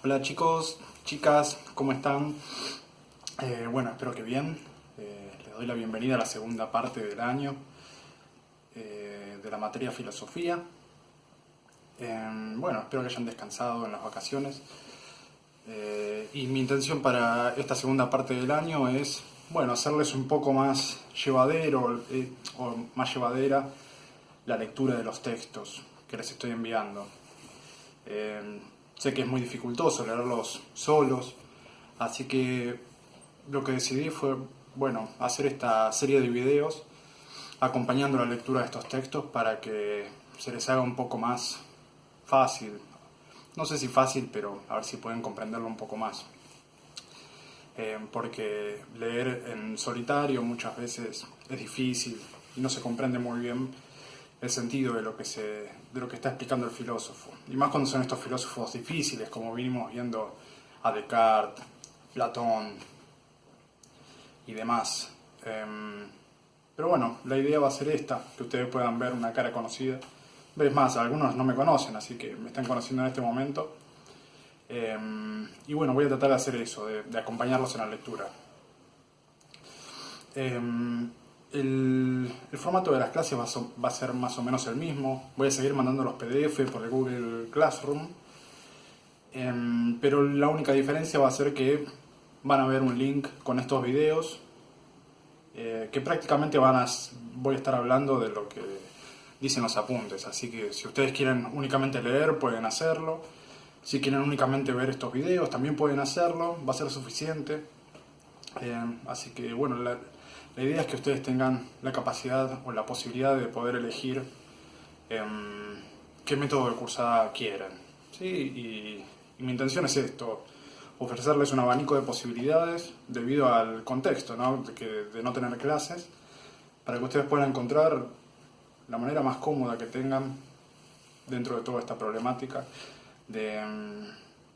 Hola chicos, chicas, ¿cómo están? Bueno, espero que bien. Les doy la bienvenida a la segunda parte del año de la materia filosofía. Bueno, espero que hayan descansado en las vacaciones. Y mi intención para esta segunda parte del año es, bueno, hacerles un poco más llevadero o más llevadera la lectura de los textos que les estoy enviando. Eh, Sé que es muy dificultoso leerlos solos, así que lo que decidí fue, bueno, hacer esta serie de videos acompañando la lectura de estos textos para que se les haga un poco más fácil. No sé si fácil, pero a ver si pueden comprenderlo un poco más. Porque leer en solitario muchas veces es difícil y no se comprende muy bien el sentido de lo que está explicando el filósofo. Y más cuando son estos filósofos difíciles, como vinimos viendo a Descartes, Platón y demás. Pero bueno, la idea va a ser esta, que ustedes puedan ver una cara conocida. Es más, algunos no me conocen, así que me están conociendo en este momento. Y bueno, voy a tratar de hacer eso, de acompañarlos en la lectura. El formato de las clases va a ser más o menos el mismo. Voy a seguir mandando los PDF por el Google Classroom. Pero la única diferencia va a ser que van a ver un link con estos videos que prácticamente voy a estar hablando de lo que dicen los apuntes. Así que si ustedes quieren únicamente leer, pueden hacerlo. Si quieren únicamente ver estos videos, también pueden hacerlo. Va a ser suficiente. Así que bueno, la idea es que ustedes tengan la capacidad o la posibilidad de poder elegir qué método de cursada quieren. ¿Sí? Y mi intención es esto, ofrecerles un abanico de posibilidades debido al contexto, ¿no? De no tener clases, para que ustedes puedan encontrar la manera más cómoda que tengan dentro de toda esta problemática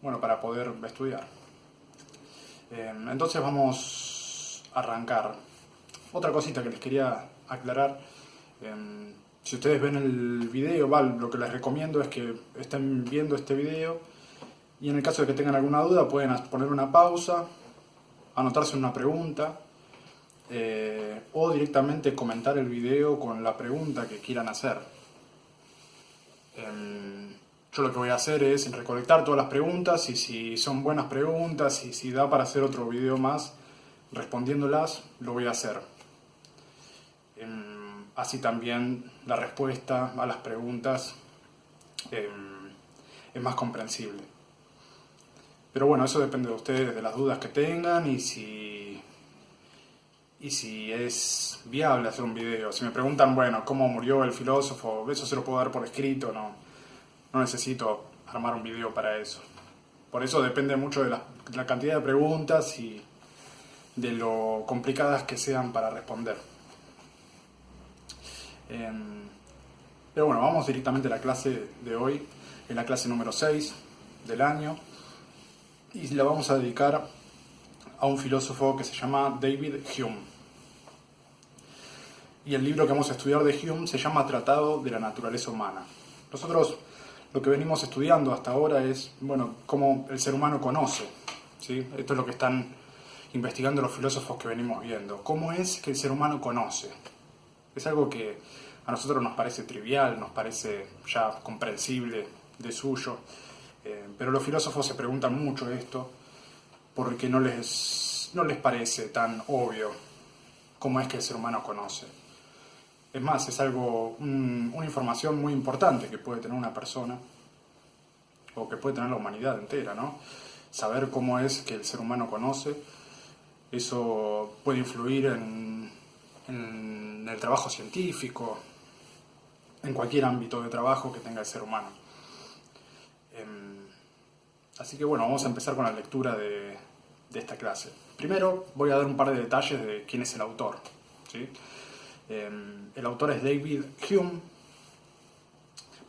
bueno, para poder estudiar. Entonces vamos a arrancar. Otra cosita que les quería aclarar, si ustedes ven el video, lo que les recomiendo es que estén viendo este video y en el caso de que tengan alguna duda pueden poner una pausa, anotarse una pregunta o directamente comentar el video con la pregunta que quieran hacer. Yo lo que voy a hacer es recolectar todas las preguntas y si son buenas preguntas y si da para hacer otro video más respondiéndolas, lo voy a hacer. Así también la respuesta a las preguntas es más comprensible. Pero bueno, eso depende de ustedes, de las dudas que tengan y si es viable hacer un video. Si me preguntan, bueno, ¿cómo murió el filósofo? Eso se lo puedo dar por escrito, no necesito armar un video para eso. Por eso depende mucho de la cantidad de preguntas y de lo complicadas que sean para responder. Pero bueno, vamos directamente a la clase de hoy, es la clase número 6 del año, y la vamos a dedicar a un filósofo que se llama David Hume. Y el libro que vamos a estudiar de Hume se llama Tratado de la Naturaleza Humana. Nosotros lo que venimos estudiando hasta ahora es, bueno, cómo el ser humano conoce, ¿sí? Esto es lo que están investigando los filósofos que venimos viendo. ¿Cómo es que el ser humano conoce? Es algo que a nosotros nos parece trivial, nos parece ya comprensible de suyo, pero los filósofos se preguntan mucho esto porque no les parece tan obvio cómo es que el ser humano conoce. Es más, es una información muy importante que puede tener una persona o que puede tener la humanidad entera, ¿no? Saber cómo es que el ser humano conoce, eso puede influir en el trabajo científico, en cualquier ámbito de trabajo que tenga el ser humano. Así que bueno, vamos a empezar con la lectura de esta clase. Primero voy a dar un par de detalles de quién es el autor, ¿sí? El autor es David Hume,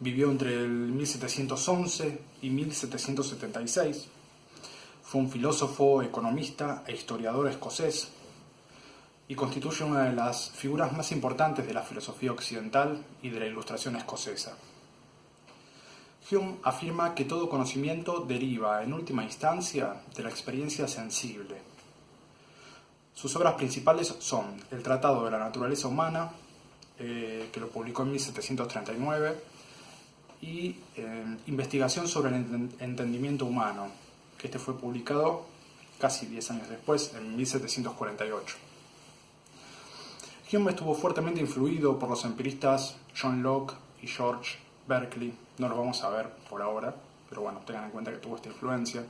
vivió entre el 1711 y 1776, fue un filósofo, economista e historiador escocés, y constituye una de las figuras más importantes de la filosofía occidental y de la Ilustración escocesa. Hume afirma que todo conocimiento deriva, en última instancia, de la experiencia sensible. Sus obras principales son el Tratado de la Naturaleza Humana, que lo publicó en 1739, y Investigación sobre el Entendimiento Humano, que este fue publicado casi 10 años después, en 1748. Hume estuvo fuertemente influido por los empiristas John Locke y George Berkeley. No lo vamos a ver por ahora, pero bueno, tengan en cuenta que tuvo esta influencia.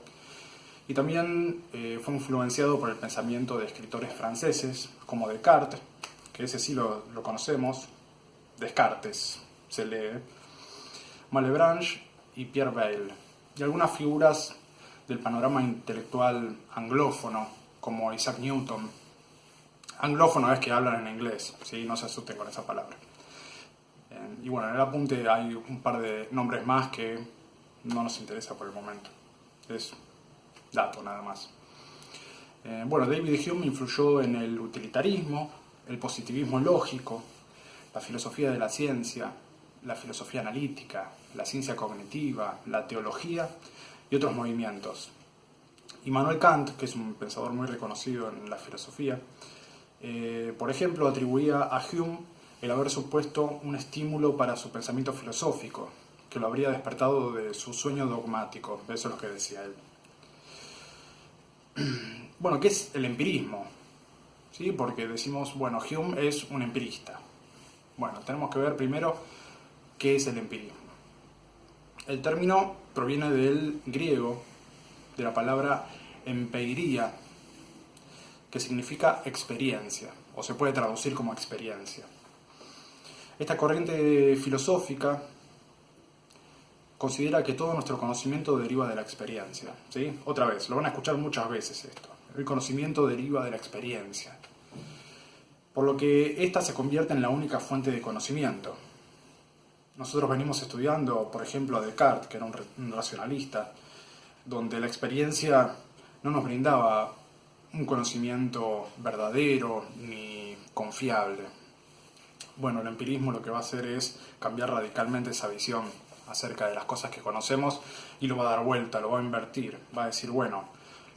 Y también fue influenciado por el pensamiento de escritores franceses como Descartes, que ese sí lo conocemos, Descartes se lee, Malebranche y Pierre Bayle, y algunas figuras del panorama intelectual anglófono, como Isaac Newton. Anglófono es que hablan en inglés, ¿sí? No se asusten con esa palabra. Y bueno, en el apunte hay un par de nombres más que no nos interesa por el momento. Es dato nada más. Bueno, David Hume influyó en el utilitarismo, el positivismo lógico, la filosofía de la ciencia, la filosofía analítica, la ciencia cognitiva, la teología y otros movimientos. Immanuel Kant, que es un pensador muy reconocido en la filosofía, por ejemplo, atribuía a Hume el haber supuesto un estímulo para su pensamiento filosófico, que lo habría despertado de su sueño dogmático. Eso es lo que decía él. Bueno, ¿qué es el empirismo? ¿Sí? Porque decimos, bueno, Hume es un empirista. Bueno, tenemos que ver primero qué es el empirismo. El término proviene del griego, de la palabra empeiria, que significa experiencia, o se puede traducir como experiencia. Esta corriente filosófica considera que todo nuestro conocimiento deriva de la experiencia, ¿sí? Otra vez, lo van a escuchar muchas veces esto. El conocimiento deriva de la experiencia, por lo que ésta se convierte en la única fuente de conocimiento. Nosotros venimos estudiando, por ejemplo, a Descartes, que era un racionalista, donde la experiencia no nos brindaba un conocimiento verdadero ni confiable. Bueno, el empirismo lo que va a hacer es cambiar radicalmente esa visión acerca de las cosas que conocemos y lo va a dar vuelta, lo va a invertir. Va a decir, bueno,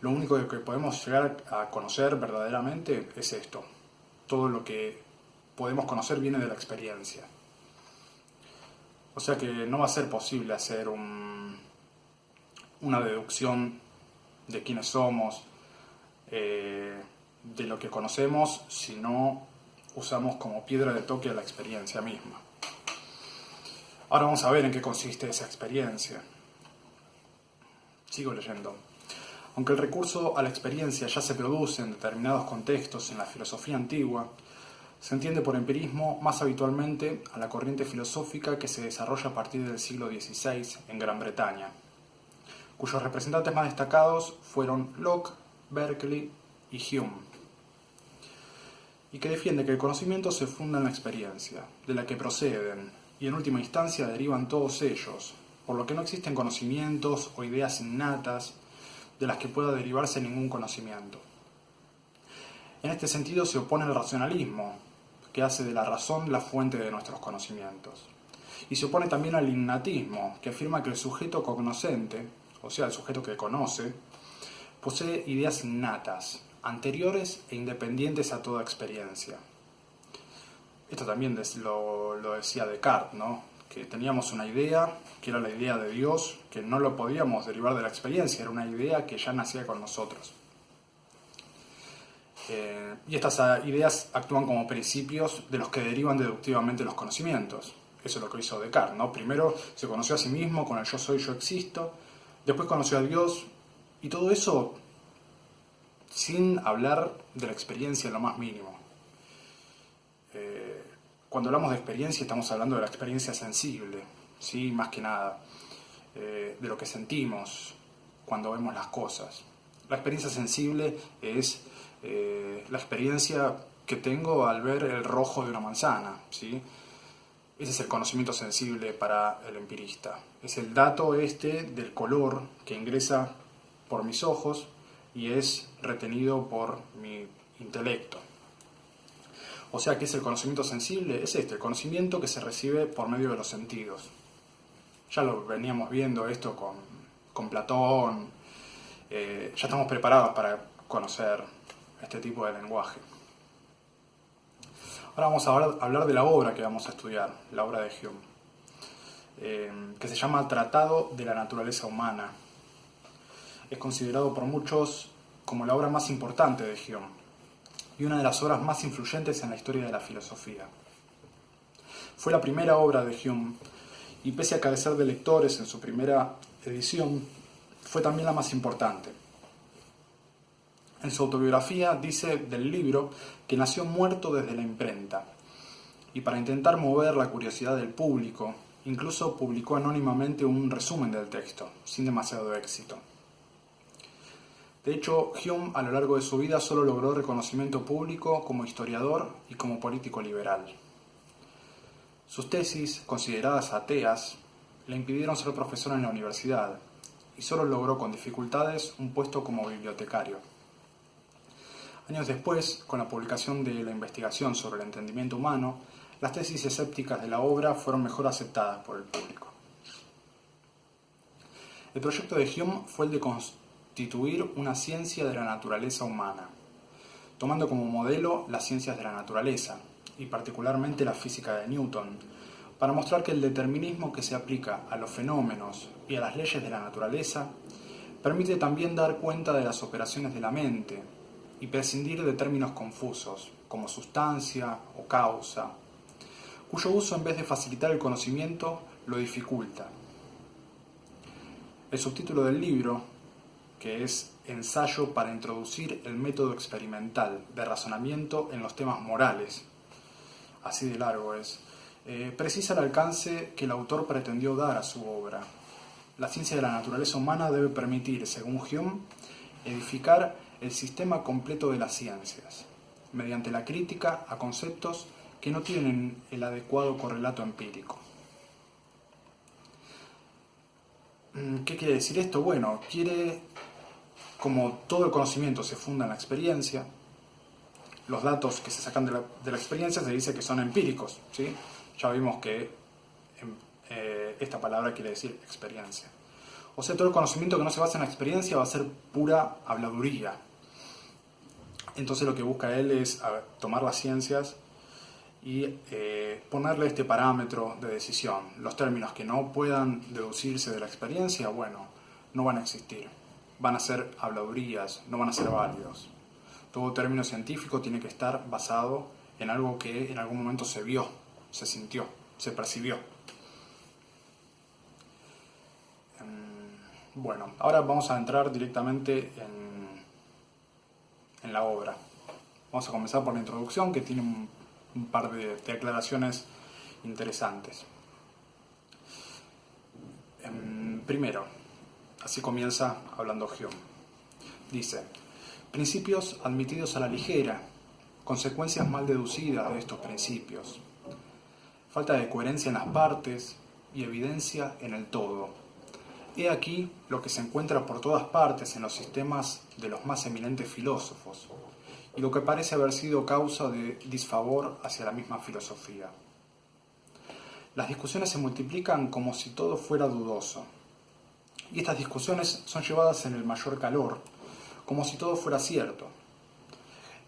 lo único que podemos llegar a conocer verdaderamente es esto. Todo lo que podemos conocer viene de la experiencia. O sea que no va a ser posible hacer una deducción de quiénes somos, de lo que conocemos, si no usamos como piedra de toque a la experiencia misma. Ahora vamos a ver en qué consiste esa experiencia. Sigo leyendo. Aunque el recurso a la experiencia ya se produce en determinados contextos en la filosofía antigua, se entiende por empirismo más habitualmente a la corriente filosófica que se desarrolla a partir del siglo XVI en Gran Bretaña, cuyos representantes más destacados fueron Locke, Berkeley y Hume, y que defiende que el conocimiento se funda en la experiencia, de la que proceden, y en última instancia derivan todos ellos, por lo que no existen conocimientos o ideas innatas de las que pueda derivarse ningún conocimiento. En este sentido se opone el racionalismo, que hace de la razón la fuente de nuestros conocimientos. Y se opone también al innatismo, que afirma que el sujeto cognoscente, o sea, el sujeto que conoce, posee ideas innatas, anteriores e independientes a toda experiencia. Esto también lo decía Descartes, ¿no? Que teníamos una idea, que era la idea de Dios, que no lo podíamos derivar de la experiencia, era una idea que ya nacía con nosotros. Y estas ideas actúan como principios de los que derivan deductivamente los conocimientos. Eso es lo que hizo Descartes, ¿no? Primero se conoció a sí mismo con el yo soy, yo existo, después conoció a Dios, y todo eso sin hablar de la experiencia en lo más mínimo. Cuando hablamos de experiencia estamos hablando de la experiencia sensible, ¿sí? Más que nada, de lo que sentimos cuando vemos las cosas. La experiencia sensible es la experiencia que tengo al ver el rojo de una manzana, ¿sí? Ese es el conocimiento sensible para el empirista. Es el dato del color que ingresa por mis ojos y es retenido por mi intelecto. O sea, ¿qué es el conocimiento sensible? Es el conocimiento que se recibe por medio de los sentidos. Ya lo veníamos viendo esto con Platón, ya estamos preparados para conocer este tipo de lenguaje. Ahora vamos a hablar de la obra que vamos a estudiar, la obra de Hume, que se llama Tratado de la Naturaleza Humana. Es considerado por muchos como la obra más importante de Hume y una de las obras más influyentes en la historia de la filosofía. Fue la primera obra de Hume y pese a carecer de lectores en su primera edición, fue también la más importante. En su autobiografía dice del libro que nació muerto desde la imprenta y para intentar mover la curiosidad del público, incluso publicó anónimamente un resumen del texto, sin demasiado éxito. De hecho, Hume a lo largo de su vida solo logró reconocimiento público como historiador y como político liberal. Sus tesis, consideradas ateas, le impidieron ser profesor en la universidad y solo logró con dificultades un puesto como bibliotecario. Años después, con la publicación de la investigación sobre el entendimiento humano, las tesis escépticas de la obra fueron mejor aceptadas por el público. El proyecto de Hume fue el de constituir una ciencia de la naturaleza humana, tomando como modelo las ciencias de la naturaleza, y particularmente la física de Newton, para mostrar que el determinismo que se aplica a los fenómenos y a las leyes de la naturaleza permite también dar cuenta de las operaciones de la mente y prescindir de términos confusos como sustancia o causa, cuyo uso en vez de facilitar el conocimiento lo dificulta. El subtítulo del libro, que es Ensayo para introducir el método experimental de razonamiento en los temas morales, así de largo es, precisa el alcance que el autor pretendió dar a su obra. La ciencia de la naturaleza humana debe permitir, según Hume, edificar el sistema completo de las ciencias, mediante la crítica a conceptos que no tienen el adecuado correlato empírico. ¿Qué quiere decir esto? Bueno, como todo el conocimiento se funda en la experiencia, los datos que se sacan de la experiencia se dice que son empíricos, ¿sí? Ya vimos que esta palabra quiere decir experiencia. O sea, todo el conocimiento que no se basa en la experiencia va a ser pura habladuría. Entonces lo que busca él es tomar las ciencias y ponerle este parámetro de decisión. Los términos que no puedan deducirse de la experiencia, bueno, no van a existir. Van a ser habladurías, no van a ser válidos. Todo término científico tiene que estar basado en algo que en algún momento se vio, se sintió, se percibió. Bueno, ahora vamos a entrar directamente en la obra. Vamos a comenzar por la introducción, que tiene un par de aclaraciones interesantes. Primero, así comienza hablando Hume. Dice: principios admitidos a la ligera, consecuencias mal deducidas de estos principios, falta de coherencia en las partes y evidencia en el todo. He aquí lo que se encuentra por todas partes en los sistemas de los más eminentes filósofos, y lo que parece haber sido causa de disfavor hacia la misma filosofía. Las discusiones se multiplican como si todo fuera dudoso, y estas discusiones son llevadas en el mayor calor, como si todo fuera cierto.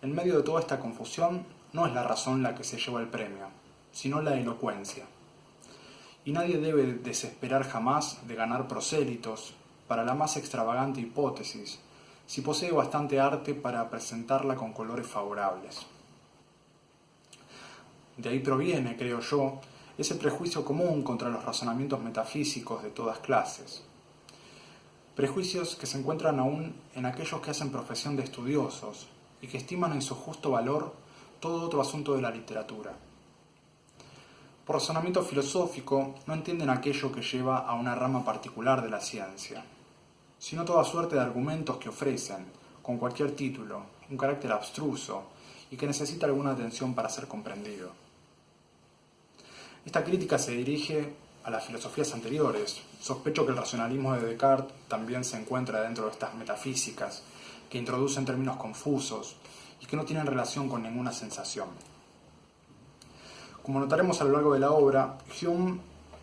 En medio de toda esta confusión, no es la razón la que se lleva el premio, sino la elocuencia. Y nadie debe desesperar jamás de ganar prosélitos para la más extravagante hipótesis, si posee bastante arte para presentarla con colores favorables. De ahí proviene, creo yo, ese prejuicio común contra los razonamientos metafísicos de todas clases. Prejuicios que se encuentran aún en aquellos que hacen profesión de estudiosos y que estiman en su justo valor todo otro asunto de la literatura. Por razonamiento filosófico no entienden aquello que lleva a una rama particular de la ciencia, sino toda suerte de argumentos que ofrecen, con cualquier título, un carácter abstruso y que necesita alguna atención para ser comprendido. Esta crítica se dirige a las filosofías anteriores. Sospecho que el racionalismo de Descartes también se encuentra dentro de estas metafísicas, que introducen términos confusos y que no tienen relación con ninguna sensación. Como notaremos a lo largo de la obra, Hume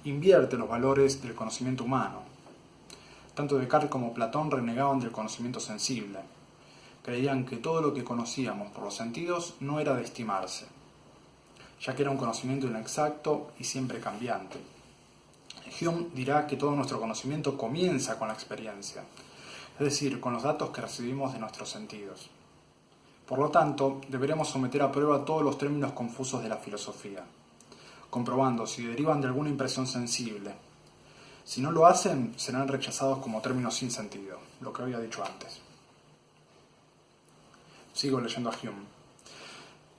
invierte los valores del conocimiento humano. Tanto Descartes como Platón renegaban del conocimiento sensible. Creían que todo lo que conocíamos por los sentidos no era de estimarse, ya que era un conocimiento inexacto y siempre cambiante. Hume dirá que todo nuestro conocimiento comienza con la experiencia, es decir, con los datos que recibimos de nuestros sentidos. Por lo tanto, deberemos someter a prueba todos los términos confusos de la filosofía, comprobando si derivan de alguna impresión sensible. Si no lo hacen, serán rechazados como términos sin sentido, lo que había dicho antes. Sigo leyendo a Hume.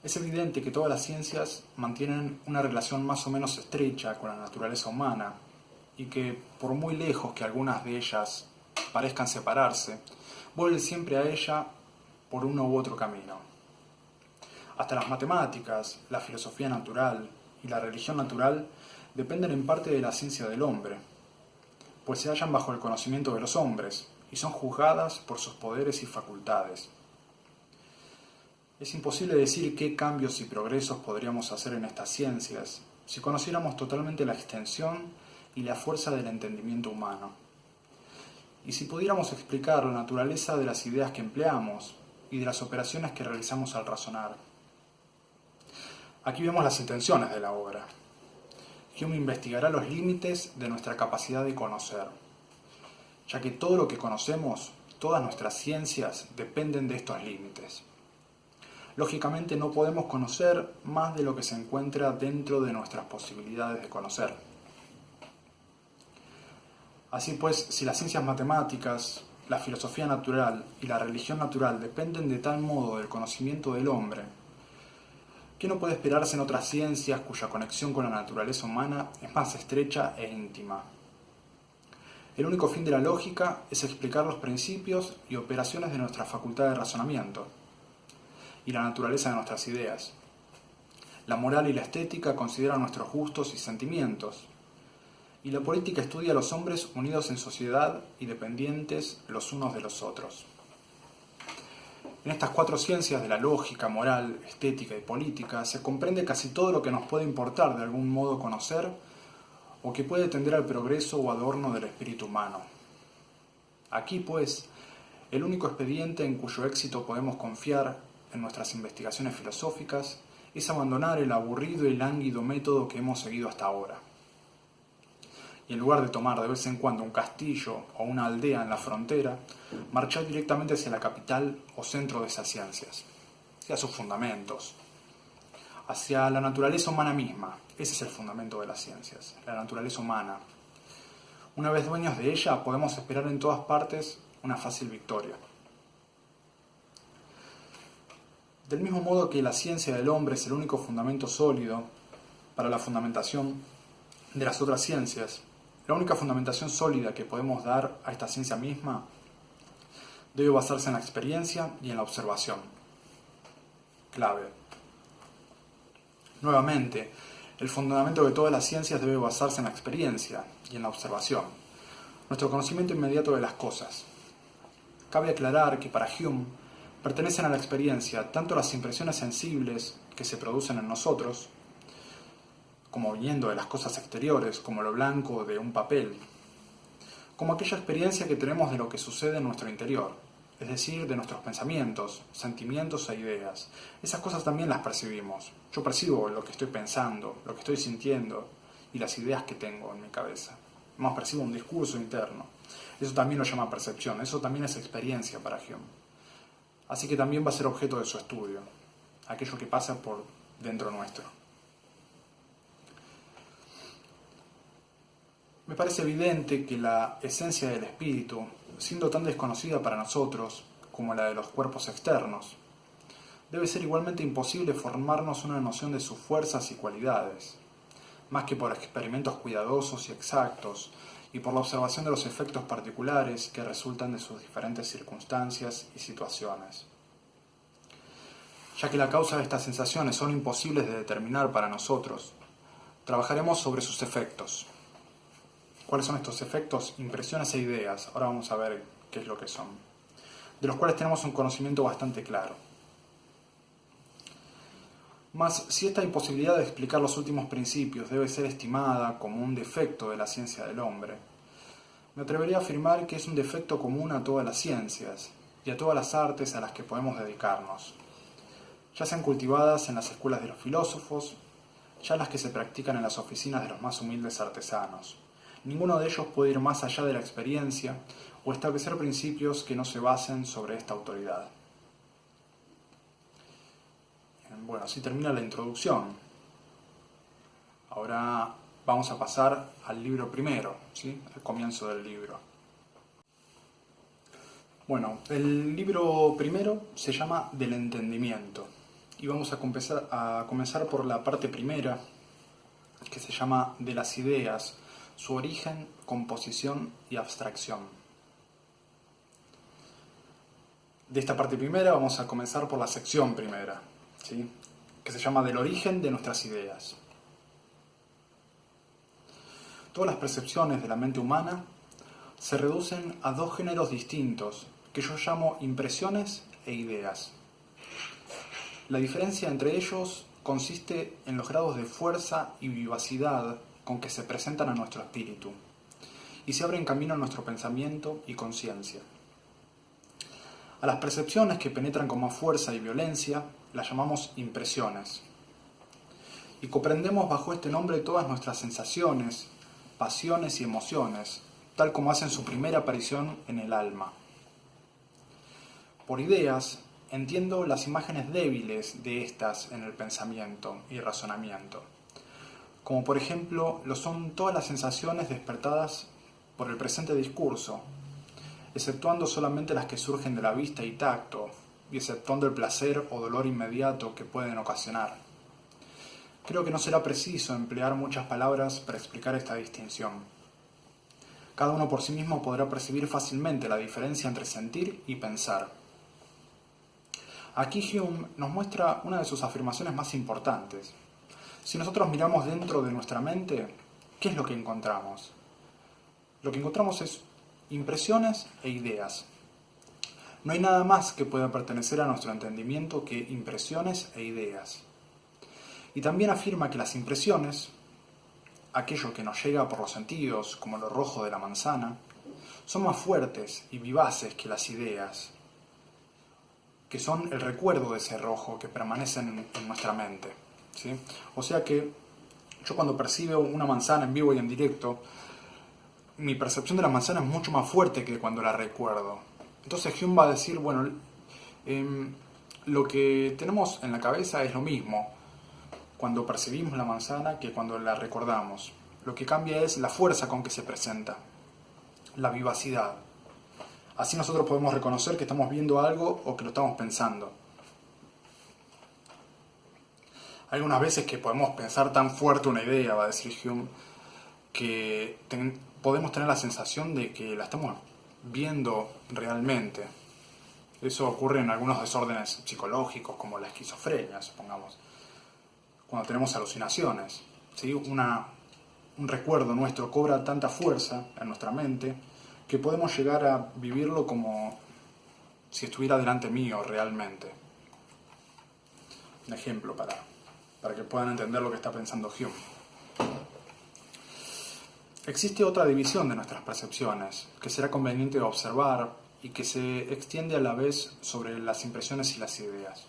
Es evidente que todas las ciencias mantienen una relación más o menos estrecha con la naturaleza humana y que, por muy lejos que algunas de ellas parezcan separarse, vuelven siempre a ella por uno u otro camino. Hasta las matemáticas, la filosofía natural y la religión natural dependen en parte de la ciencia del hombre, pues se hallan bajo el conocimiento de los hombres y son juzgadas por sus poderes y facultades. Es imposible decir qué cambios y progresos podríamos hacer en estas ciencias si conociéramos totalmente la extensión y la fuerza del entendimiento humano, y si pudiéramos explicar la naturaleza de las ideas que empleamos y de las operaciones que realizamos al razonar. Aquí vemos las intenciones de la obra. Hume investigará los límites de nuestra capacidad de conocer, ya que todo lo que conocemos, todas nuestras ciencias, dependen de estos límites. Lógicamente no podemos conocer más de lo que se encuentra dentro de nuestras posibilidades de conocer. Así pues, si las ciencias matemáticas, la filosofía natural y la religión natural dependen de tal modo del conocimiento del hombre, ¿qué no puede esperarse en otras ciencias cuya conexión con la naturaleza humana es más estrecha e íntima? El único fin de la lógica es explicar los principios y operaciones de nuestra facultad de razonamiento y la naturaleza de nuestras ideas. La moral y la estética consideran nuestros gustos y sentimientos, y la política estudia a los hombres unidos en sociedad y dependientes los unos de los otros. En estas cuatro ciencias de la lógica, moral, estética y política se comprende casi todo lo que nos puede importar de algún modo conocer o que puede tender al progreso o adorno del espíritu humano. Aquí, pues, el único expediente en cuyo éxito podemos confiar en nuestras investigaciones filosóficas es abandonar el aburrido y lánguido método que hemos seguido hasta ahora. Y en lugar de tomar de vez en cuando un castillo o una aldea en la frontera, marchar directamente hacia la capital o centro de esas ciencias, hacia sus fundamentos, hacia la naturaleza humana misma. Ese es el fundamento de las ciencias, la naturaleza humana. Una vez dueños de ella, podemos esperar en todas partes una fácil victoria. Del mismo modo que la ciencia del hombre es el único fundamento sólido para la fundamentación de las otras ciencias, la única fundamentación sólida que podemos dar a esta ciencia misma debe basarse en la experiencia y en la observación. Clave. Nuevamente, el fundamento de todas las ciencias debe basarse en la experiencia y en la observación, nuestro conocimiento inmediato de las cosas. Cabe aclarar que para Hume pertenecen a la experiencia tanto las impresiones sensibles que se producen en nosotros, como viniendo de las cosas exteriores, como lo blanco de un papel, como aquella experiencia que tenemos de lo que sucede en nuestro interior, es decir, de nuestros pensamientos, sentimientos e ideas. Esas cosas también las percibimos. Yo percibo lo que estoy pensando, lo que estoy sintiendo y las ideas que tengo en mi cabeza. Más percibo un discurso interno. Eso también lo llama percepción, eso también es experiencia para Hume. Así que también va a ser objeto de su estudio, aquello que pasa por dentro nuestro. Me parece evidente que la esencia del espíritu, siendo tan desconocida para nosotros como la de los cuerpos externos, debe ser igualmente imposible formarnos una noción de sus fuerzas y cualidades, más que por experimentos cuidadosos y exactos y por la observación de los efectos particulares que resultan de sus diferentes circunstancias y situaciones. Ya que la causa de estas sensaciones son imposibles de determinar para nosotros, trabajaremos sobre sus efectos. ¿Cuáles son estos efectos? Impresiones e ideas. Ahora vamos a ver qué es lo que son. De los cuales tenemos un conocimiento bastante claro. Mas, si esta imposibilidad de explicar los últimos principios debe ser estimada como un defecto de la ciencia del hombre, me atrevería a afirmar que es un defecto común a todas las ciencias y a todas las artes a las que podemos dedicarnos, ya sean cultivadas en las escuelas de los filósofos, ya las que se practican en las oficinas de los más humildes artesanos. Ninguno de ellos puede ir más allá de la experiencia o establecer principios que no se basen sobre esta autoridad. Bueno, así termina la introducción. Ahora vamos a pasar al libro primero, ¿sí? Al comienzo del libro. Bueno, el libro primero se llama Del entendimiento. Y vamos a comenzar por la parte primera, que se llama De las ideas, su origen, composición y abstracción. De esta parte primera vamos a comenzar por la sección primera, ¿sí? Que se llama Del origen de nuestras ideas. Todas las percepciones de la mente humana se reducen a dos géneros distintos que yo llamo impresiones e ideas. La diferencia entre ellos consiste en los grados de fuerza y vivacidad con que se presentan a nuestro espíritu y se abren camino a nuestro pensamiento y conciencia. A las percepciones que penetran con más fuerza y violencia las llamamos impresiones y comprendemos bajo este nombre todas nuestras sensaciones, pasiones y emociones, tal como hacen su primera aparición en el alma. Por ideas, entiendo las imágenes débiles de estas en el pensamiento y razonamiento, como por ejemplo lo son todas las sensaciones despertadas por el presente discurso, exceptuando solamente las que surgen de la vista y tacto, y exceptuando el placer o dolor inmediato que pueden ocasionar. Creo que no será preciso emplear muchas palabras para explicar esta distinción. Cada uno por sí mismo podrá percibir fácilmente la diferencia entre sentir y pensar. Aquí Hume nos muestra una de sus afirmaciones más importantes. Si nosotros miramos dentro de nuestra mente, ¿qué es lo que encontramos? Lo que encontramos es impresiones e ideas. No hay nada más que pueda pertenecer a nuestro entendimiento que impresiones e ideas. Y también afirma que las impresiones, aquello que nos llega por los sentidos, como lo rojo de la manzana, son más fuertes y vivaces que las ideas, que son el recuerdo de ese rojo que permanece en nuestra mente, ¿sí? O sea que yo cuando percibo una manzana en vivo y en directo, mi percepción de la manzana es mucho más fuerte que cuando la recuerdo. Entonces Hume va a decir, bueno, lo que tenemos en la cabeza es lo mismo cuando percibimos la manzana que cuando la recordamos. Lo que cambia es la fuerza con que se presenta, la vivacidad. Así nosotros podemos reconocer que estamos viendo algo o que lo estamos pensando. Hay unas veces que podemos pensar tan fuerte una idea, va a decir Hume, que podemos tener la sensación de que la estamos viendo realmente. Eso ocurre en algunos desórdenes psicológicos, como la esquizofrenia, supongamos. Cuando tenemos alucinaciones, ¿sí? Un recuerdo nuestro cobra tanta fuerza en nuestra mente que podemos llegar a vivirlo como si estuviera delante mío realmente. Un ejemplo para que puedan entender lo que está pensando Hume. Existe otra división de nuestras percepciones que será conveniente observar y que se extiende a la vez sobre las impresiones y las ideas.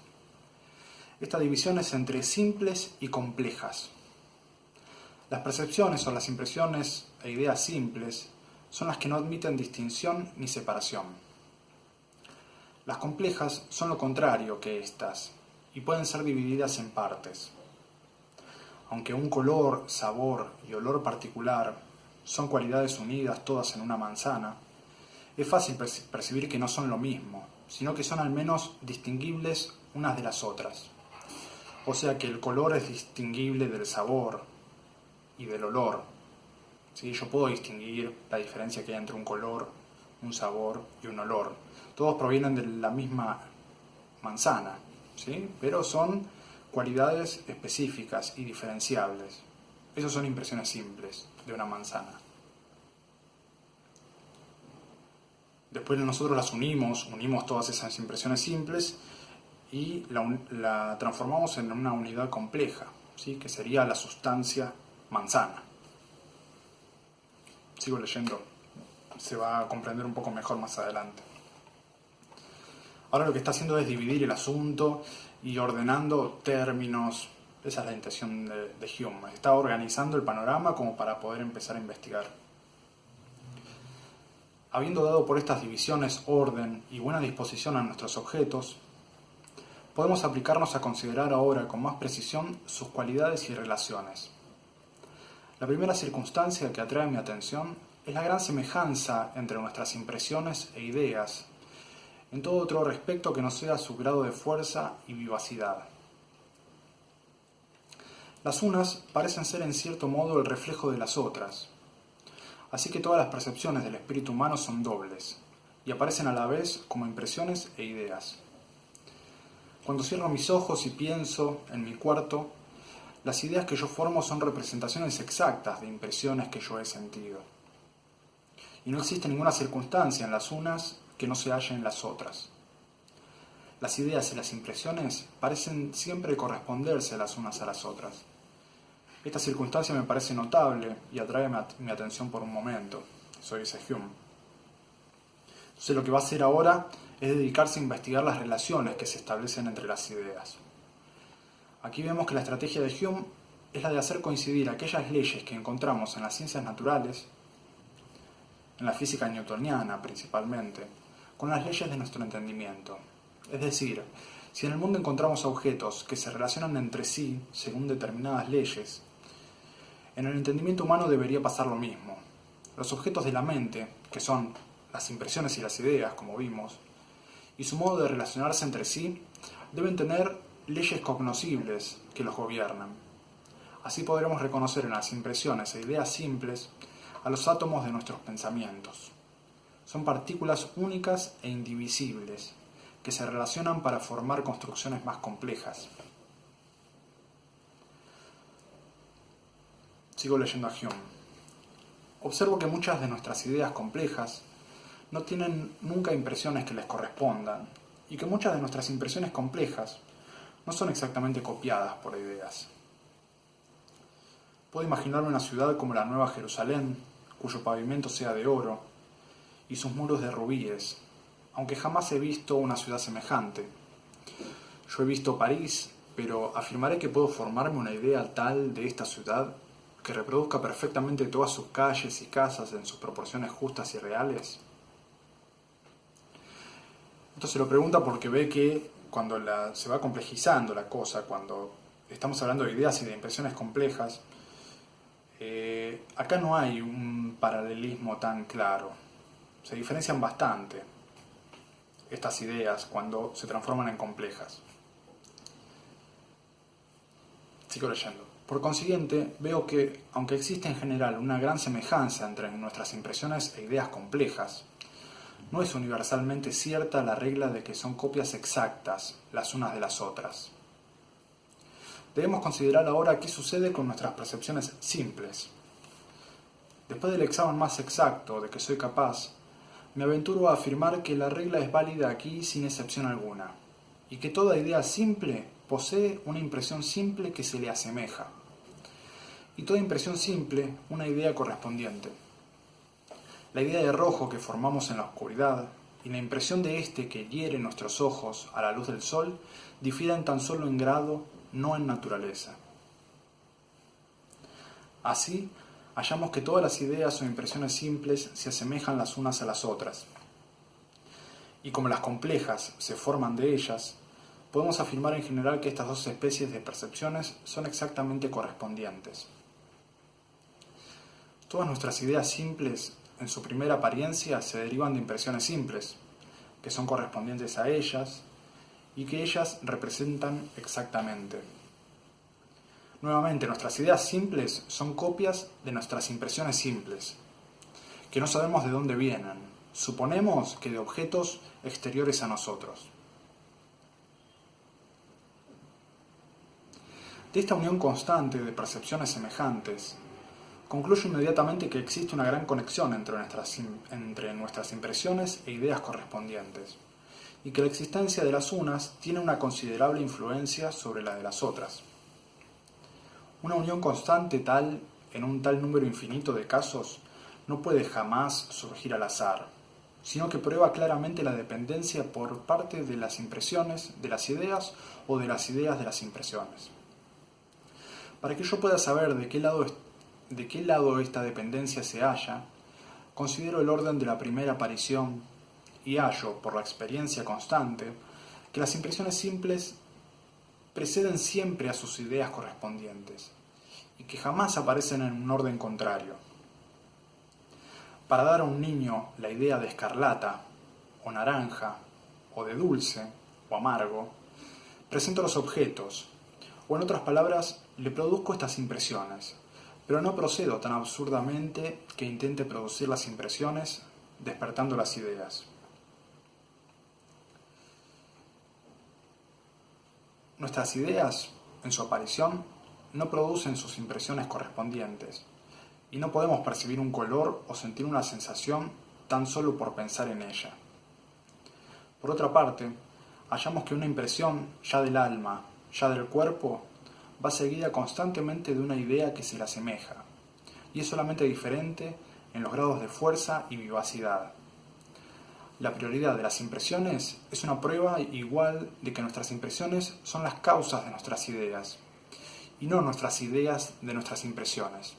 Esta división es entre simples y complejas. Las percepciones o las impresiones e ideas simples son las que no admiten distinción ni separación. Las complejas son lo contrario que estas y pueden ser divididas en partes. Aunque un color, sabor y olor particular son cualidades unidas todas en una manzana, es fácil percibir que no son lo mismo, sino que son al menos distinguibles unas de las otras. O sea que el color es distinguible del sabor y del olor. ¿Sí? Yo puedo distinguir la diferencia que hay entre un color, un sabor y un olor. Todos provienen de la misma manzana, ¿sí? Pero son cualidades específicas y diferenciables. Esas son impresiones simples de una manzana. Después nosotros las unimos todas esas impresiones simples y la transformamos en una unidad compleja, ¿sí? Que sería la sustancia manzana. Sigo leyendo, se va a comprender un poco mejor más adelante. Ahora lo que está haciendo es dividir el asunto y ordenando términos. Esa es la intención de Hume. Está organizando el panorama como para poder empezar a investigar. Habiendo dado por estas divisiones orden y buena disposición a nuestros objetos, podemos aplicarnos a considerar ahora con más precisión sus cualidades y relaciones. La primera circunstancia que atrae mi atención es la gran semejanza entre nuestras impresiones e ideas, en todo otro respecto que no sea su grado de fuerza y vivacidad. Las unas parecen ser en cierto modo el reflejo de las otras, así que todas las percepciones del espíritu humano son dobles, y aparecen a la vez como impresiones e ideas. Cuando cierro mis ojos y pienso en mi cuarto, las ideas que yo formo son representaciones exactas de impresiones que yo he sentido. Y no existe ninguna circunstancia en las unas que no se halle en las otras. Las ideas y las impresiones parecen siempre corresponderse las unas a las otras. Esta circunstancia me parece notable y atrae mi atención por un momento. Eso dice Hume. Entonces lo que va a hacer ahora es dedicarse a investigar las relaciones que se establecen entre las ideas. Aquí vemos que la estrategia de Hume es la de hacer coincidir aquellas leyes que encontramos en las ciencias naturales, en la física newtoniana principalmente, con las leyes de nuestro entendimiento. Es decir, si en el mundo encontramos objetos que se relacionan entre sí según determinadas leyes, en el entendimiento humano debería pasar lo mismo. Los objetos de la mente, que son las impresiones y las ideas, como vimos, y su modo de relacionarse entre sí, deben tener leyes cognoscibles que los gobiernan. Así podremos reconocer en las impresiones e ideas simples a los átomos de nuestros pensamientos. Son partículas únicas e indivisibles que se relacionan para formar construcciones más complejas. Sigo leyendo a Hume. Observo que muchas de nuestras ideas complejas no tienen nunca impresiones que les correspondan, y que muchas de nuestras impresiones complejas no son exactamente copiadas por ideas. Puedo imaginarme una ciudad como la Nueva Jerusalén, cuyo pavimento sea de oro y sus muros de rubíes, aunque jamás he visto una ciudad semejante. Yo he visto París, pero afirmaré que puedo formarme una idea tal de esta ciudad que reproduzca perfectamente todas sus calles y casas en sus proporciones justas y reales. Entonces lo pregunta porque ve que cuando se va complejizando la cosa, cuando estamos hablando de ideas y de impresiones complejas, acá no hay un paralelismo tan claro. Se diferencian bastante estas ideas cuando se transforman en complejas. Sigo leyendo. Por consiguiente, veo que, aunque existe en general una gran semejanza entre nuestras impresiones e ideas complejas, no es universalmente cierta la regla de que son copias exactas las unas de las otras. Debemos considerar ahora qué sucede con nuestras percepciones simples. Después del examen más exacto de que soy capaz, me aventuro a afirmar que la regla es válida aquí sin excepción alguna, y que toda idea simple posee una impresión simple que se le asemeja, y toda impresión simple una idea correspondiente. La idea de rojo que formamos en la oscuridad y la impresión de éste que hiere nuestros ojos a la luz del sol difieren tan solo en grado, no en naturaleza. Así, hallamos que todas las ideas o impresiones simples se asemejan las unas a las otras. Y como las complejas se forman de ellas, podemos afirmar en general que estas dos especies de percepciones son exactamente correspondientes. Todas nuestras ideas simples, en su primera apariencia, se derivan de impresiones simples, que son correspondientes a ellas y que ellas representan exactamente. Nuevamente, nuestras ideas simples son copias de nuestras impresiones simples, que no sabemos de dónde vienen. Suponemos que de objetos exteriores a nosotros. De esta unión constante de percepciones semejantes, concluyo inmediatamente que existe una gran conexión entre nuestras impresiones e ideas correspondientes, y que la existencia de las unas tiene una considerable influencia sobre la de las otras. Una unión constante tal, en un tal número infinito de casos, no puede jamás surgir al azar, sino que prueba claramente la dependencia por parte de las impresiones de las ideas o de las ideas de las impresiones. Para que yo pueda saber de qué lado esta dependencia se halla, considero el orden de la primera aparición y hallo, por la experiencia constante, que las impresiones simples preceden siempre a sus ideas correspondientes y que jamás aparecen en un orden contrario. Para dar a un niño la idea de escarlata, o naranja, o de dulce, o amargo, presento los objetos, o en otras palabras, le produzco estas impresiones, pero no procedo tan absurdamente que intente producir las impresiones despertando las ideas. Nuestras ideas, en su aparición, no producen sus impresiones correspondientes, y no podemos percibir un color o sentir una sensación tan solo por pensar en ella. Por otra parte, hallamos que una impresión, ya del alma, ya del cuerpo, va seguida constantemente de una idea que se le asemeja, y es solamente diferente en los grados de fuerza y vivacidad. La prioridad de las impresiones es una prueba igual de que nuestras impresiones son las causas de nuestras ideas, y no nuestras ideas de nuestras impresiones.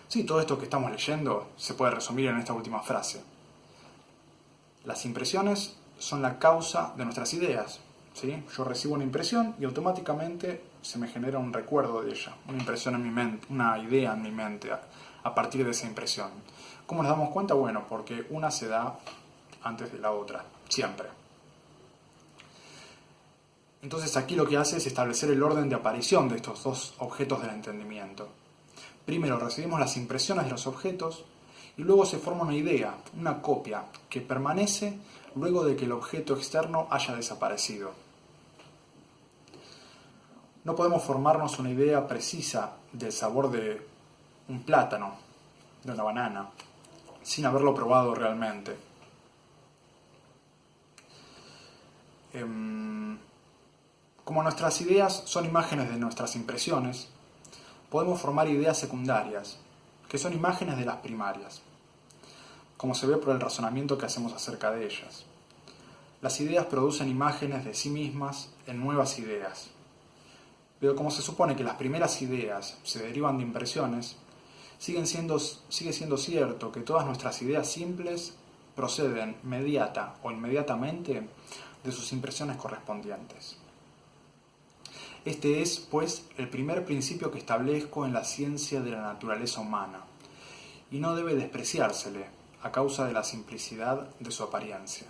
Sí, todo esto que estamos leyendo se puede resumir en esta última frase. Las impresiones son la causa de nuestras ideas. ¿Sí? Yo recibo una impresión y automáticamente se me genera un recuerdo de ella, una impresión en mi mente, una idea en mi mente a partir de esa impresión. ¿Cómo nos damos cuenta? Bueno, porque una se da antes de la otra, siempre. Entonces aquí lo que hace es establecer el orden de aparición de estos dos objetos del entendimiento. Primero recibimos las impresiones de los objetos y luego se forma una idea, una copia, que permanece luego de que el objeto externo haya desaparecido. No podemos formarnos una idea precisa del sabor de un plátano, de una banana, sin haberlo probado realmente. Como nuestras ideas son imágenes de nuestras impresiones, podemos formar ideas secundarias, que son imágenes de las primarias, como se ve por el razonamiento que hacemos acerca de ellas. Las ideas producen imágenes de sí mismas en nuevas ideas. Pero como se supone que las primeras ideas se derivan de impresiones, sigue siendo cierto que todas nuestras ideas simples proceden mediata o inmediatamente de sus impresiones correspondientes. Este es, pues, el primer principio que establezco en la ciencia de la naturaleza humana, y no debe despreciársele a causa de la simplicidad de su apariencia.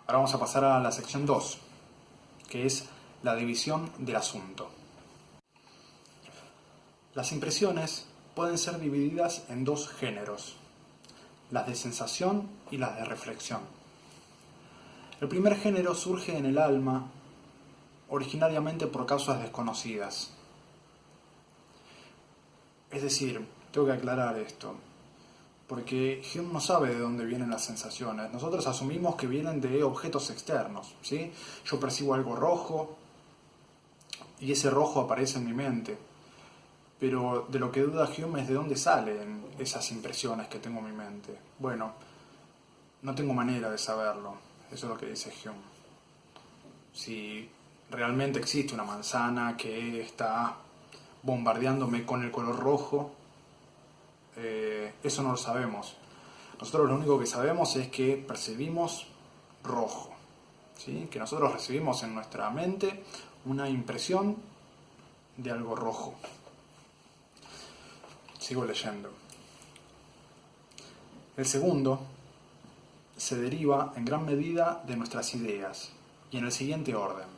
Ahora vamos a pasar a la sección 2, que es la división del asunto. Las impresiones pueden ser divididas en dos géneros, las de sensación y las de reflexión. El primer género surge en el alma, originariamente por causas desconocidas. Es decir, tengo que aclarar esto, porque Hume no sabe de dónde vienen las sensaciones. Nosotros asumimos que vienen de objetos externos, ¿sí? Yo percibo algo rojo y ese rojo aparece en mi mente. Pero de lo que duda Hume es de dónde salen esas impresiones que tengo en mi mente. Bueno, no tengo manera de saberlo. Eso es lo que dice Hume. Si realmente existe una manzana que está bombardeándome con el color rojo, eso no lo sabemos. Nosotros lo único que sabemos es que percibimos rojo, ¿sí? Que nosotros recibimos en nuestra mente una impresión de algo rojo. Sigo leyendo. El segundo se deriva en gran medida de nuestras ideas, y en el siguiente orden.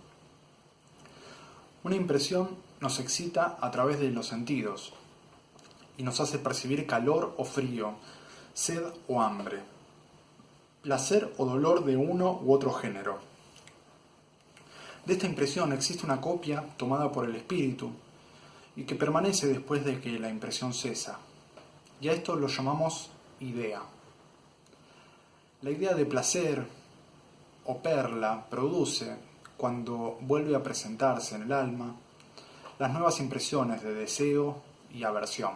Una impresión nos excita a través de los sentidos, y nos hace percibir calor o frío, sed o hambre, placer o dolor de uno u otro género. De esta impresión existe una copia tomada por el espíritu, y que permanece después de que la impresión cesa, y a esto lo llamamos idea. La idea de placer o perla produce, cuando vuelve a presentarse en el alma, las nuevas impresiones de deseo y aversión,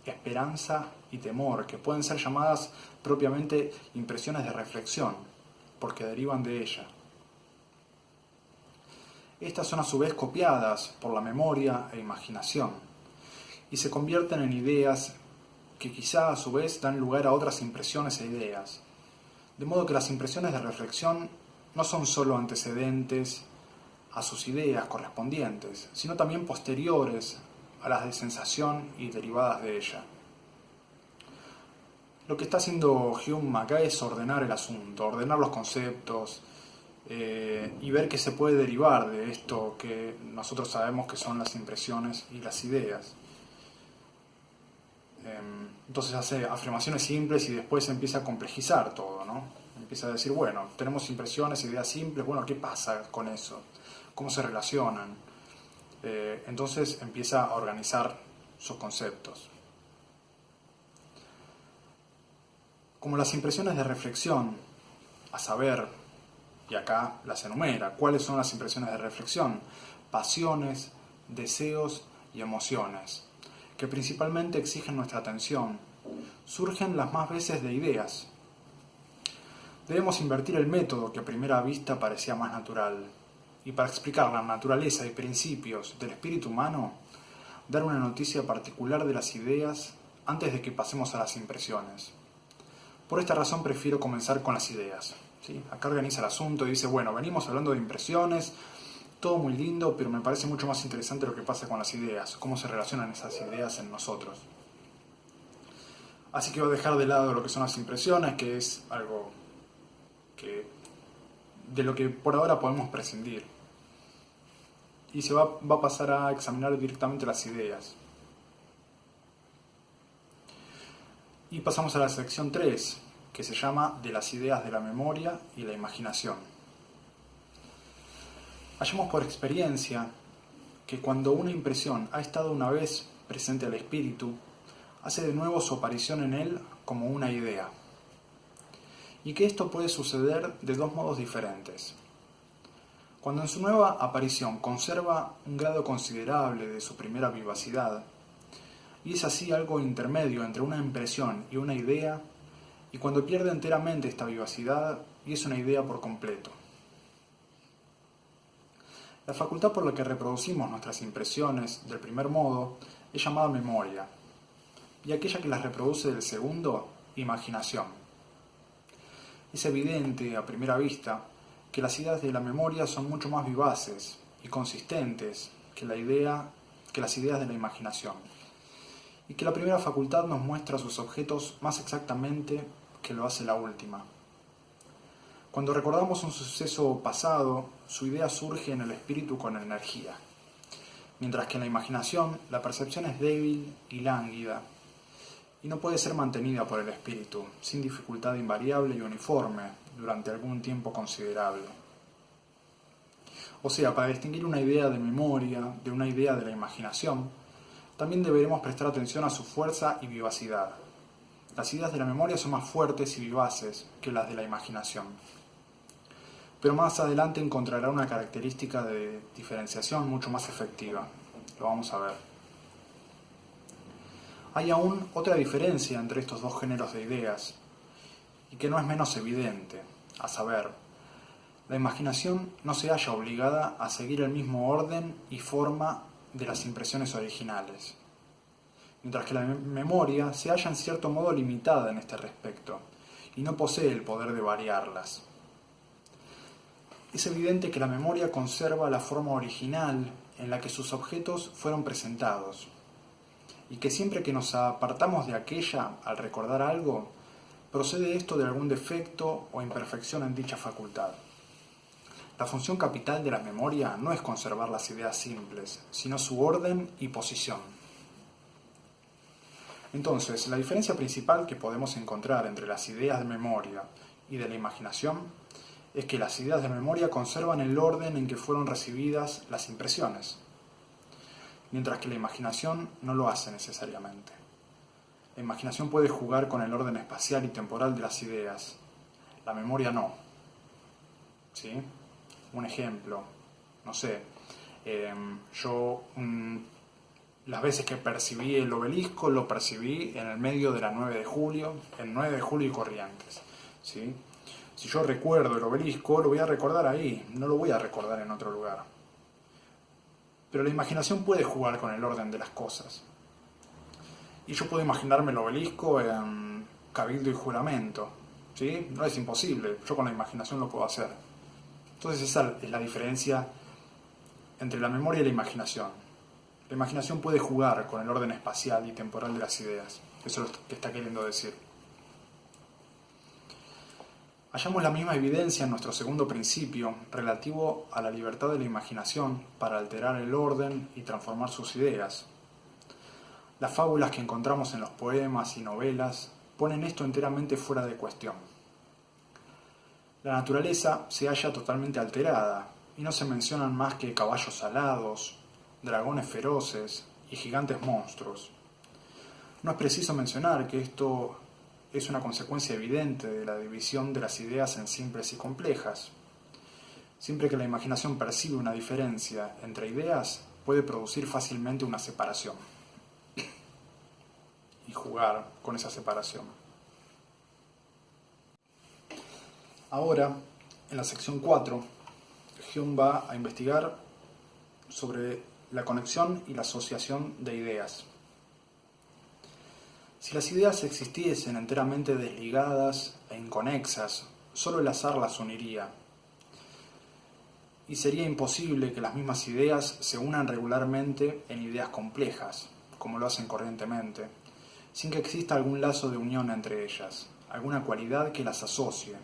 esperanza y temor, que pueden ser llamadas propiamente impresiones de reflexión, porque derivan de ella. Estas son a su vez copiadas por la memoria e imaginación, y se convierten en ideas que quizá a su vez dan lugar a otras impresiones e ideas. De modo que las impresiones de reflexión no son sólo antecedentes a sus ideas correspondientes, sino también posteriores a las de sensación y derivadas de ella. Lo que está haciendo Hume acá es ordenar el asunto, ordenar los conceptos y ver qué se puede derivar de esto que nosotros sabemos que son las impresiones y las ideas. Entonces hace afirmaciones simples y después empieza a complejizar todo, ¿no? Empieza a decir, bueno, tenemos impresiones, ideas simples, bueno, ¿qué pasa con eso? ¿Cómo se relacionan? Entonces empieza a organizar sus conceptos. Como las impresiones de reflexión, a saber, y acá las enumera, ¿cuáles son las impresiones de reflexión? Pasiones, deseos y emociones, que principalmente exigen nuestra atención, surgen las más veces de ideas. Debemos invertir el método que a primera vista parecía más natural, y para explicar la naturaleza y principios del espíritu humano, dar una noticia particular de las ideas antes de que pasemos a las impresiones. Por esta razón prefiero comenzar con las ideas. ¿Sí? Acá organiza el asunto y dice, bueno, venimos hablando de impresiones, todo muy lindo, pero me parece mucho más interesante lo que pasa con las ideas, cómo se relacionan esas ideas en nosotros. Así que voy a dejar de lado lo que son las impresiones, que es algo de lo que por ahora podemos prescindir. Y se va a pasar a examinar directamente las ideas. Y pasamos a la sección 3, que se llama de las ideas de la memoria y la imaginación. Hallamos por experiencia que cuando una impresión ha estado una vez presente al espíritu, hace de nuevo su aparición en él como una idea. Y que esto puede suceder de dos modos diferentes. Cuando en su nueva aparición conserva un grado considerable de su primera vivacidad, y es así algo intermedio entre una impresión y una idea, y cuando pierde enteramente esta vivacidad y es una idea por completo. La facultad por la que reproducimos nuestras impresiones del primer modo es llamada memoria, y aquella que las reproduce del segundo, imaginación. Es evidente, a primera vista, que las ideas de la memoria son mucho más vivaces y consistentes que las ideas de la imaginación, y que la primera facultad nos muestra sus objetos más exactamente que lo hace la última. Cuando recordamos un suceso pasado, su idea surge en el espíritu con energía, mientras que en la imaginación la percepción es débil y lánguida, y no puede ser mantenida por el espíritu, sin dificultad invariable y uniforme, durante algún tiempo considerable. O sea, para distinguir una idea de memoria de una idea de la imaginación, también deberemos prestar atención a su fuerza y vivacidad. Las ideas de la memoria son más fuertes y vivaces que las de la imaginación. Pero más adelante encontrará una característica de diferenciación mucho más efectiva. Lo vamos a ver. Hay aún otra diferencia entre estos dos géneros de ideas, y que no es menos evidente, a saber, la imaginación no se halla obligada a seguir el mismo orden y forma de las impresiones originales, mientras que la memoria se halla en cierto modo limitada en este respecto, y no posee el poder de variarlas. Es evidente que la memoria conserva la forma original en la que sus objetos fueron presentados, y que siempre que nos apartamos de aquella al recordar algo, procede esto de algún defecto o imperfección en dicha facultad. La función capital de la memoria no es conservar las ideas simples, sino su orden y posición. Entonces, la diferencia principal que podemos encontrar entre las ideas de memoria y de la imaginación es que las ideas de memoria conservan el orden en que fueron recibidas las impresiones, mientras que la imaginación no lo hace necesariamente. La imaginación puede jugar con el orden espacial y temporal de las ideas. la memoria no. ¿Sí? Un ejemplo, no sé, las veces que percibí el obelisco, lo percibí en el medio de la 9 de julio, en 9 de julio y Corrientes. ¿Sí? Si yo recuerdo el obelisco, lo voy a recordar ahí, no lo voy a recordar en otro lugar. Pero la imaginación puede jugar con el orden de las cosas. Y yo puedo imaginarme el obelisco en Cabildo y Juramento. ¿Sí? No es imposible, yo con la imaginación lo puedo hacer. Entonces esa es la diferencia entre la memoria y la imaginación. La imaginación puede jugar con el orden espacial y temporal de las ideas. Eso es lo que está queriendo decir. Hallamos la misma evidencia en nuestro segundo principio, relativo a la libertad de la imaginación para alterar el orden y transformar sus ideas. Las fábulas que encontramos en los poemas y novelas ponen esto enteramente fuera de cuestión. La naturaleza se halla totalmente alterada y no se mencionan más que caballos alados, dragones feroces y gigantes monstruos. No es preciso mencionar que esto es una consecuencia evidente de la división de las ideas en simples y complejas. Siempre que la imaginación percibe una diferencia entre ideas, puede producir fácilmente una separación y jugar con esa separación. Ahora, en la sección 4, Hume va a investigar sobre la conexión y la asociación de ideas. Si las ideas existiesen enteramente desligadas e inconexas, solo el azar las uniría. Y sería imposible que las mismas ideas se unan regularmente en ideas complejas, como lo hacen corrientemente, sin que exista algún lazo de unión entre ellas, alguna cualidad que las asocie,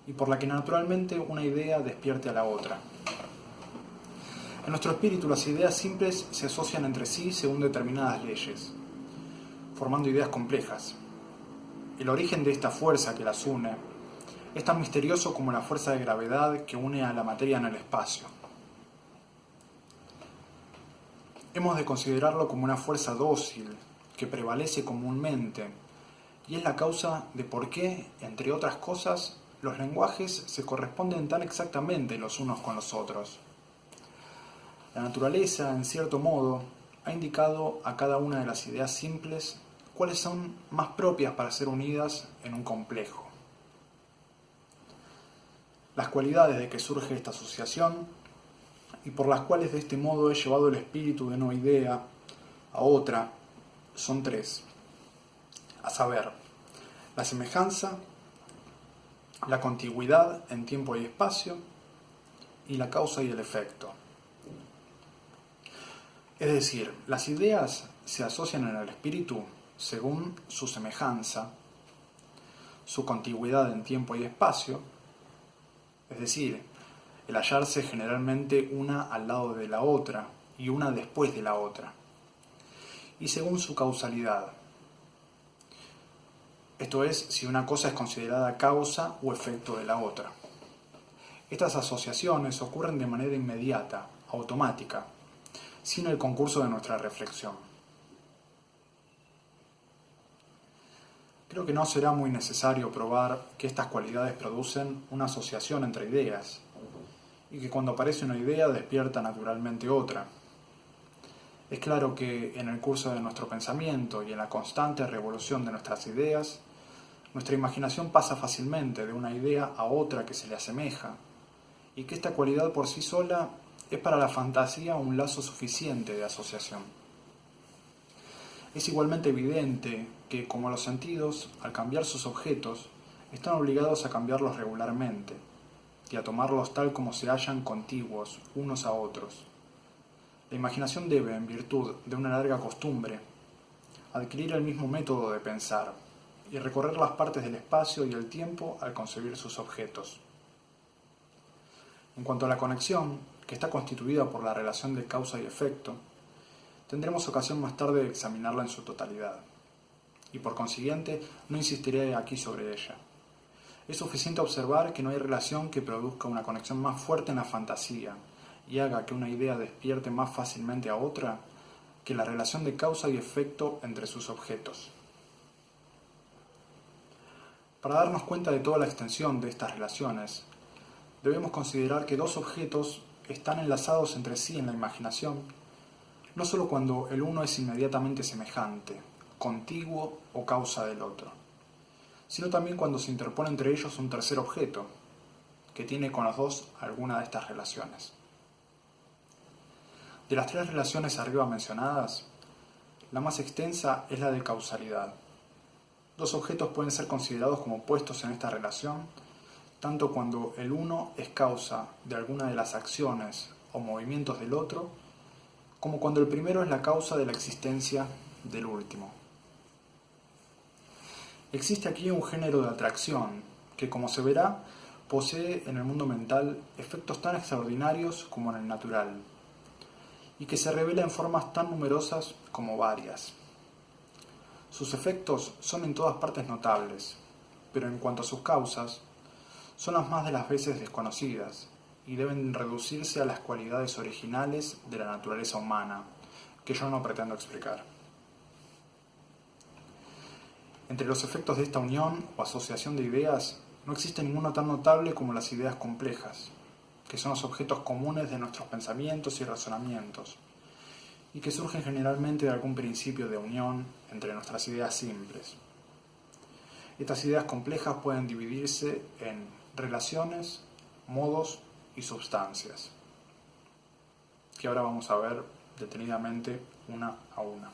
y por la que naturalmente una idea despierte a la otra. En nuestro espíritu las ideas simples se asocian entre sí según determinadas leyes, formando ideas complejas. El origen de esta fuerza que las une es tan misterioso como la fuerza de gravedad que une a la materia en el espacio. Hemos de considerarlo como una fuerza dócil que prevalece comúnmente y es la causa de por qué, entre otras cosas, los lenguajes se corresponden tan exactamente los unos con los otros. La naturaleza, en cierto modo, ha indicado a cada una de las ideas simples cuáles son más propias para ser unidas en un complejo. Las cualidades de que surge esta asociación y por las cuales de este modo he llevado el espíritu de una idea a otra son tres, a saber, la semejanza, la contigüidad en tiempo y espacio y la causa y el efecto. Es decir, las ideas se asocian en el espíritu según su semejanza, su contigüidad en tiempo y espacio, es decir, el hallarse generalmente una al lado de la otra y una después de la otra, y según su causalidad. Esto es, si una cosa es considerada causa o efecto de la otra. Estas asociaciones ocurren de manera inmediata, automática, sin el concurso de nuestra reflexión. Creo que no será muy necesario probar que estas cualidades producen una asociación entre ideas, y que cuando aparece una idea despierta naturalmente otra. Es claro que en el curso de nuestro pensamiento y en la constante revolución de nuestras ideas, nuestra imaginación pasa fácilmente de una idea a otra que se le asemeja, y que esta cualidad por sí sola es para la fantasía un lazo suficiente de asociación. Es igualmente evidente que, como los sentidos, al cambiar sus objetos, están obligados a cambiarlos regularmente, y a tomarlos tal como se hallan contiguos unos a otros. La imaginación debe, en virtud de una larga costumbre, adquirir el mismo método de pensar, y recorrer las partes del espacio y el tiempo al concebir sus objetos. En cuanto a la conexión, que está constituida por la relación de causa y efecto, tendremos ocasión más tarde de examinarla en su totalidad, y por consiguiente no insistiré aquí sobre ella. Es suficiente observar que no hay relación que produzca una conexión más fuerte en la fantasía y haga que una idea despierte más fácilmente a otra que la relación de causa y efecto entre sus objetos. Para darnos cuenta de toda la extensión de estas relaciones, debemos considerar que dos objetos están enlazados entre sí en la imaginación, no solo cuando el uno es inmediatamente semejante, contiguo o causa del otro, sino también cuando se interpone entre ellos un tercer objeto, que tiene con los dos alguna de estas relaciones. De las tres relaciones arriba mencionadas, la más extensa es la de causalidad. Dos objetos pueden ser considerados como puestos en esta relación, tanto cuando el uno es causa de alguna de las acciones o movimientos del otro, como cuando el primero es la causa de la existencia del último. Existe aquí un género de atracción que, como se verá, posee en el mundo mental efectos tan extraordinarios como en el natural, y que se revela en formas tan numerosas como varias. Sus efectos son en todas partes notables, pero en cuanto a sus causas, son las más de las veces desconocidas y deben reducirse a las cualidades originales de la naturaleza humana, que yo no pretendo explicar. Entre los efectos de esta unión o asociación de ideas, no existe ninguno tan notable como las ideas complejas, que son los objetos comunes de nuestros pensamientos y razonamientos, y que surgen generalmente de algún principio de unión entre nuestras ideas simples. Estas ideas complejas pueden dividirse en relaciones, modos y substancias, que ahora vamos a ver detenidamente una a una.